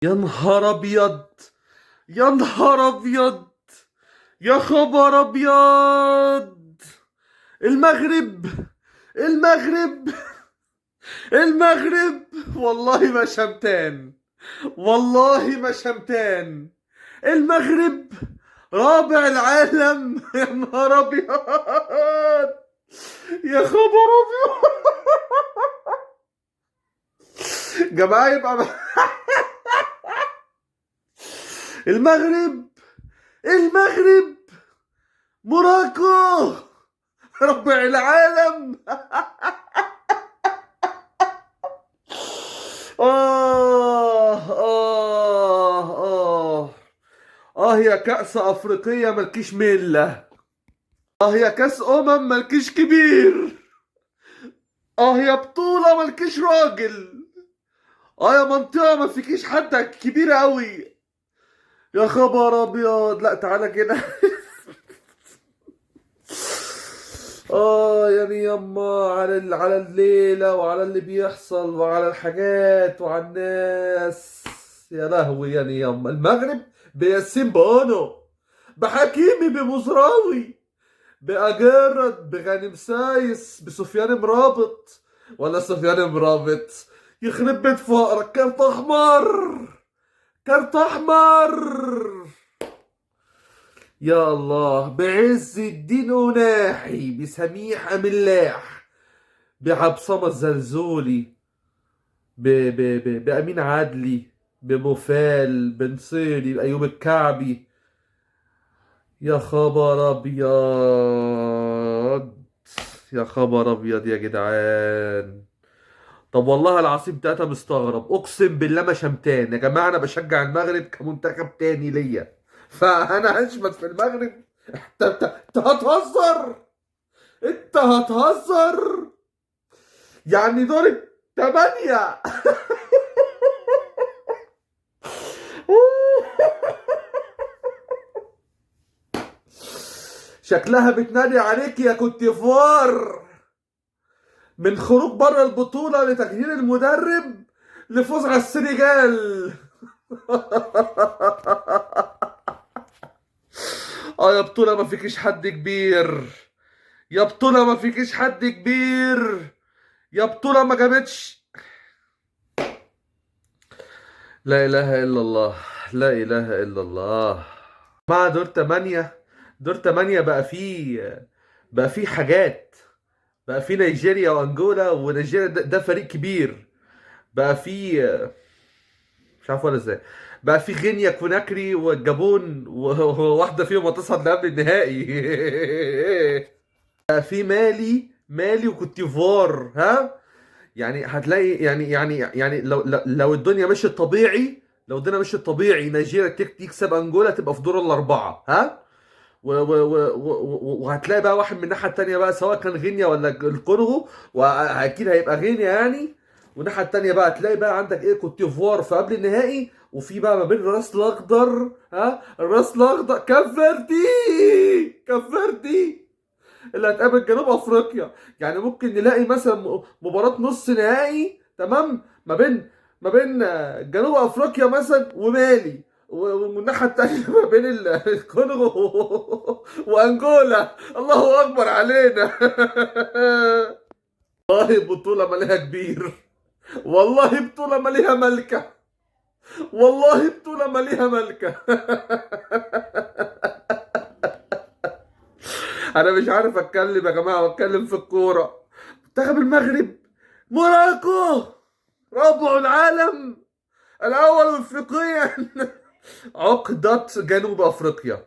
يا نهار ابيض. يا نهار ابيض. يا خبر ابيض. المغرب. المغرب. المغرب. والله ما شمتان. والله ما شمتان. المغرب رابع العالم. يا نهار ابيض. يا خبر ابيض. جماعة يبقى المغرب. المغرب. موراكو ربع العالم. يا كأس أفريقية ملكيش ملة. يا كأس ملكيش كبير. يا بطولة ملكيش راجل. يا منطقة ما فيكيش حد كبير قوي. يا خبر أبيض. لا تعالى كده. يعني يما على الليلة وعلى اللي بيحصل وعلى الحاجات وعلى الناس. يا لهوي يعني يما المغرب بياسين بونو، بحكيمي، بمزراوي، بأجرد، بغانم سايس، بسفيان مرابط. ولا سفيان مرابط. يخرب بيت فقرك. كارت أحمر. كارت أحمر. يا الله. بعز الدين أناحي، بسميح أملاح، بعبصمة الزلزولي، بأمين عدلي، بمفال، بنصيري، بأيوب الكعبي. يا خبر أبيض. يا خبر أبيض يا جدعان. طب والله العظيم تلاتة مستغرب، أقسم بالله ما شمتان يا جماعة. أنا بشجع المغرب كمنتخب تاني ليا، فأنا هشمت في المغرب. أنت هتهزر. أنت هتهزر. يعني دور التمانية. شكلها بتنادي عليك يا كوتيفوار، من خروج بره البطولة لتغيير المدرب لفوز على السنغال. يا بطولة ما فيكيش حد كبير. يا بطولة ما فيكيش حد كبير. يا بطولة ما جابتش. لا إله إلا الله. لا إله إلا الله. مع دور تمانية. دور تمانية بقى فيه حاجات. بقى فيه نيجيريا وأنجولا، ونيجيريا ده فريق كبير. بقى فيه مش عارف ولا ازاي. بقى في غينيا كوناكري والجابون، وواحدة فيهم هتصعد لقبل النهائي. بقى في مالي وكوتيفوار. ها يعني هتلاقي يعني لو الدنيا مشيت طبيعي. لو الدنيا مشيت طبيعي نيجيريا تكسب انجولا، تبقى في دور الاربعه. ها وهتلاقي بقى واحد من الناحيه التانيه بقى، سواء كان غينيا ولا الكونغو، واكيد هيبقى غينيا يعني. والناحيه التانيه بقى هتلاقي بقى عندك ايه، كوت ديفوار في قبل النهائي. وفي بقى ما بين الراس الاخضر، الراس الاخضر كفردي اللي هتقابل جنوب افريقيا. يعني ممكن نلاقي مثلا مباراة نص نهائي تمام ما بين جنوب افريقيا مثلا ومالي، والناحية التانية ما بين الكونغو وانجولا. الله اكبر علينا. والله بطولة مالها كبير. والله بطولة مالها ملكة. والله بطولة مالها ملكة. انا مش عارف اتكلم يا جماعه، واتكلم في الكوره. منتخب المغرب. موراكو رابع العالم، الاول افريقيا. عقدة جنوب افريقيا.